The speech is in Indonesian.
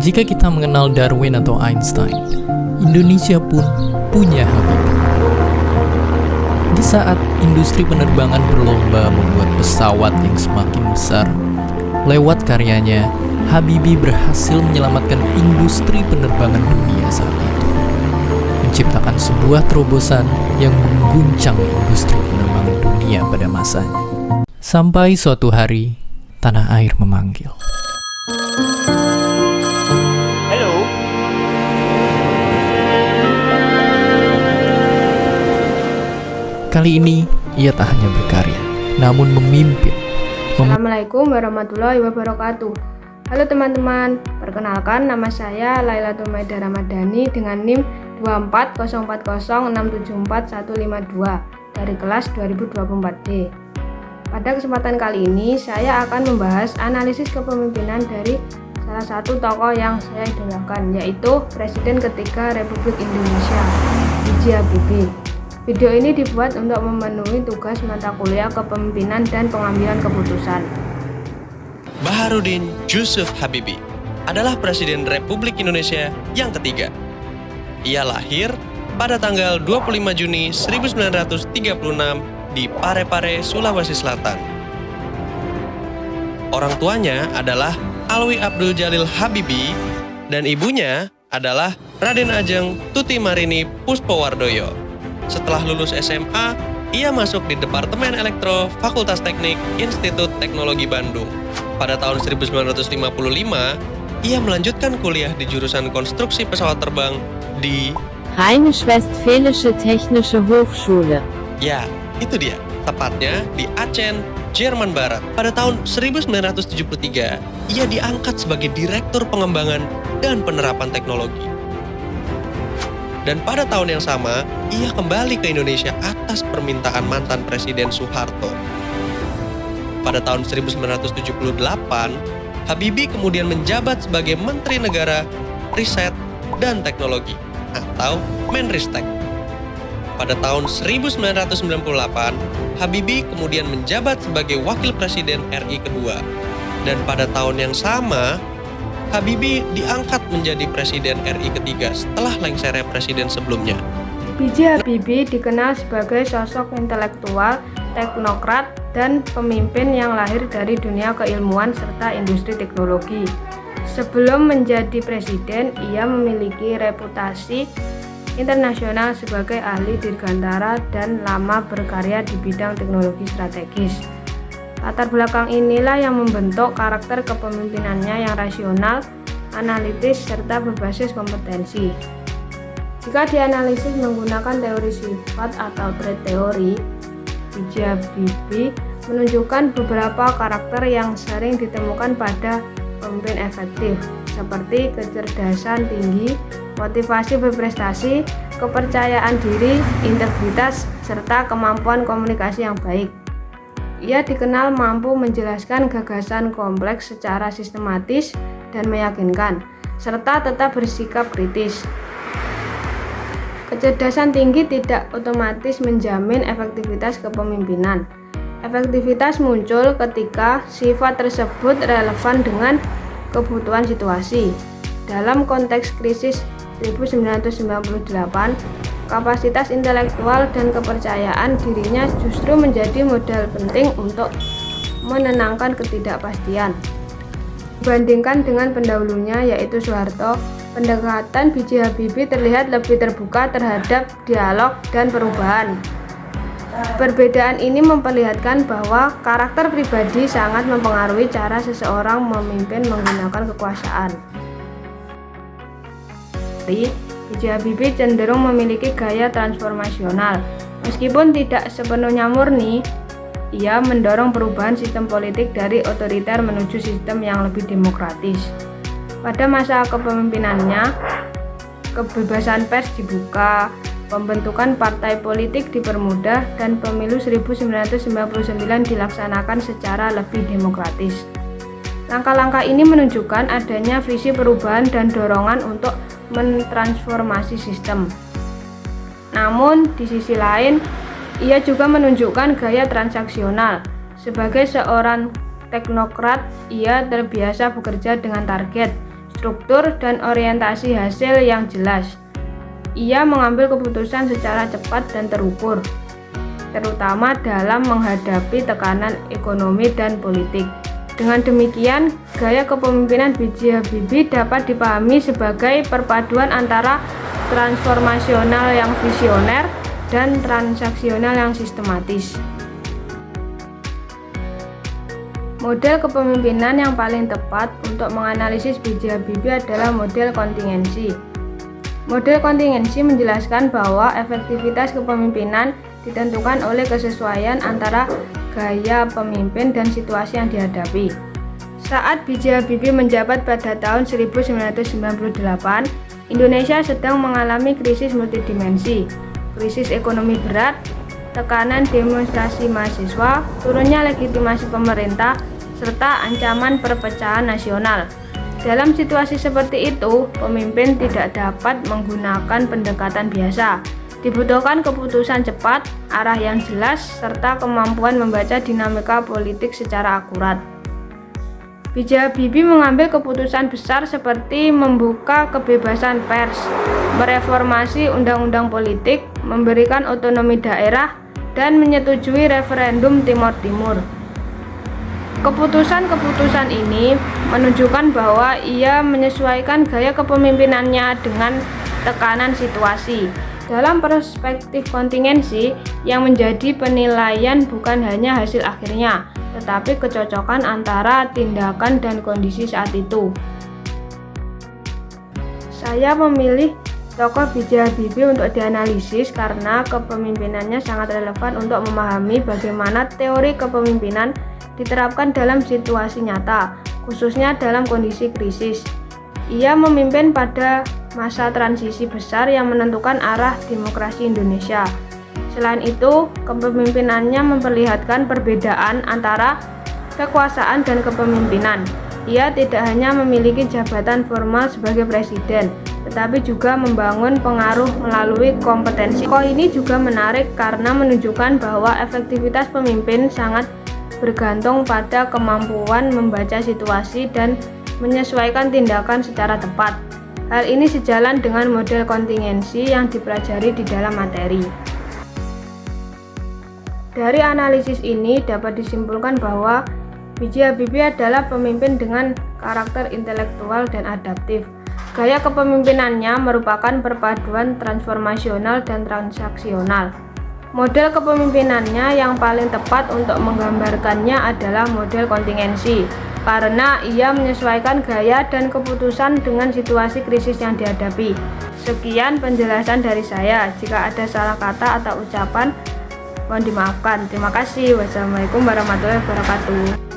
Jika kita mengenal Darwin atau Einstein, Indonesia pun punya Habibie. Di saat industri penerbangan berlomba membuat pesawat yang semakin besar, lewat karyanya, Habibie berhasil menyelamatkan industri penerbangan dunia saat itu, menciptakan sebuah terobosan yang mengguncang industri penerbangan dunia pada masanya. Sampai suatu hari, tanah air memanggil. Halo. Kali ini, ia tak hanya berkarya, namun memimpin. Assalamualaikum warahmatullahi wabarakatuh. Halo teman-teman, perkenalkan nama saya Lailatul Maida Ramadhani dengan NIM 24040674152 dari kelas 2024D. Pada kesempatan kali ini, saya akan membahas analisis kepemimpinan dari salah satu tokoh yang saya idolakan, yaitu Presiden ketiga Republik Indonesia, B.J. Habibie. Video ini dibuat untuk memenuhi tugas mata kuliah kepemimpinan dan pengambilan keputusan. Baharudin Yusuf Habibie adalah Presiden Republik Indonesia yang ketiga. Ia lahir pada tanggal 25 Juni 1936 di Parepare, Sulawesi Selatan. Orang tuanya adalah Alwi Abdul Jalil Habibie dan ibunya adalah Raden Ajeng Tuti Marini Puspowardoyo. Setelah lulus SMA, ia masuk di Departemen Elektro Fakultas Teknik Institut Teknologi Bandung. Pada tahun 1955, ia melanjutkan kuliah di jurusan konstruksi pesawat terbang di Rheinisch-Westfälische Technische Hochschule. Ya, itu dia, tepatnya di Aachen, Jerman Barat. Pada tahun 1973, ia diangkat sebagai Direktur Pengembangan dan Penerapan Teknologi. Dan pada tahun yang sama, ia kembali ke Indonesia atas permintaan mantan Presiden Soeharto. Pada tahun 1978, Habibie kemudian menjabat sebagai Menteri Negara Riset dan Teknologi atau Menristek. Pada tahun 1998, Habibie kemudian menjabat sebagai Wakil Presiden RI kedua. Dan pada tahun yang sama, Habibie diangkat menjadi Presiden RI ketiga setelah lengsernya presiden sebelumnya. B.J. Habibie dikenal sebagai sosok intelektual, teknokrat, dan pemimpin yang lahir dari dunia keilmuan serta industri teknologi. Sebelum menjadi presiden, ia memiliki reputasi internasional sebagai ahli dirgantara dan lama berkarya di bidang teknologi strategis. Latar belakang inilah yang membentuk karakter kepemimpinannya yang rasional, analitis, serta berbasis kompetensi. Jika dianalisis menggunakan teori sifat atau trait teori, B.J. Habibie menunjukkan beberapa karakter yang sering ditemukan pada pemimpin efektif, seperti kecerdasan tinggi, motivasi berprestasi, kepercayaan diri, integritas, serta kemampuan komunikasi yang baik. Ia dikenal mampu menjelaskan gagasan kompleks secara sistematis dan meyakinkan, serta tetap bersikap kritis. Kecerdasan tinggi tidak otomatis menjamin efektivitas kepemimpinan. Efektivitas muncul ketika sifat tersebut relevan dengan kebutuhan situasi. Dalam konteks krisis 1998, kapasitas intelektual dan kepercayaan dirinya justru menjadi modal penting untuk menenangkan ketidakpastian. Dibandingkan dengan pendahulunya yaitu Soeharto, pendekatan B.J. Habibie terlihat lebih terbuka terhadap dialog dan perubahan. Perbedaan ini memperlihatkan bahwa karakter pribadi sangat mempengaruhi cara seseorang memimpin menggunakan kekuasaan. B.J. Habibie cenderung memiliki gaya transformasional. Meskipun tidak sepenuhnya murni, ia mendorong perubahan sistem politik dari otoriter menuju sistem yang lebih demokratis. Pada masa kepemimpinannya, kebebasan pers dibuka, pembentukan partai politik dipermudah, dan pemilu 1999 dilaksanakan secara lebih demokratis. Langkah-langkah ini menunjukkan adanya visi perubahan dan dorongan untuk mentransformasi sistem. Namun, di sisi lain, ia juga menunjukkan gaya transaksional. Sebagai seorang teknokrat, ia terbiasa bekerja dengan target, struktur, dan orientasi hasil yang jelas. Ia mengambil keputusan secara cepat dan terukur, terutama dalam menghadapi tekanan ekonomi dan politik. Dengan demikian, gaya kepemimpinan B.J. Habibie dapat dipahami sebagai perpaduan antara transformasional yang visioner dan transaksional yang sistematis. Model kepemimpinan yang paling tepat untuk menganalisis B.J. Habibie adalah model kontingensi. Model kontingensi menjelaskan bahwa efektivitas kepemimpinan ditentukan oleh kesesuaian antara gaya pemimpin dan situasi yang dihadapi. Saat B.J. Habibie menjabat pada tahun 1998, Indonesia sedang mengalami krisis multidimensi, krisis ekonomi berat, tekanan demonstrasi mahasiswa, turunnya legitimasi pemerintah, serta ancaman perpecahan nasional. Dalam situasi seperti itu, pemimpin tidak dapat menggunakan pendekatan biasa. Dibutuhkan keputusan cepat, arah yang jelas, serta kemampuan membaca dinamika politik secara akurat. B.J. Habibie mengambil keputusan besar seperti membuka kebebasan pers, mereformasi undang-undang politik, memberikan otonomi daerah, dan menyetujui referendum Timor Timur. Keputusan-keputusan ini menunjukkan bahwa ia menyesuaikan gaya kepemimpinannya dengan tekanan situasi. Dalam perspektif kontingensi, yang menjadi penilaian bukan hanya hasil akhirnya, tetapi kecocokan antara tindakan dan kondisi saat itu. Saya memilih tokoh B.J. Habibie untuk dianalisis karena kepemimpinannya sangat relevan untuk memahami bagaimana teori kepemimpinan diterapkan dalam situasi nyata, khususnya dalam kondisi krisis. Ia memimpin pada masa transisi besar yang menentukan arah demokrasi Indonesia. Selain itu, kepemimpinannya memperlihatkan perbedaan antara kekuasaan dan kepemimpinan. Ia tidak hanya memiliki jabatan formal sebagai presiden, tetapi juga membangun pengaruh melalui kompetensi. Tokoh ini juga menarik karena menunjukkan bahwa efektivitas pemimpin sangat bergantung pada kemampuan membaca situasi dan menyesuaikan tindakan secara tepat. Hal ini sejalan dengan model kontingensi yang dipelajari di dalam materi. Dari analisis ini dapat disimpulkan bahwa B.J. Habibie adalah pemimpin dengan karakter intelektual dan adaptif. Gaya kepemimpinannya merupakan perpaduan transformasional dan transaksional. Model kepemimpinannya yang paling tepat untuk menggambarkannya adalah model kontingensi, karena ia menyesuaikan gaya dan keputusan dengan situasi krisis yang dihadapi. Sekian penjelasan dari saya. Jika ada salah kata atau ucapan, mohon dimaafkan. Terima kasih. Wassalamualaikum warahmatullahi wabarakatuh.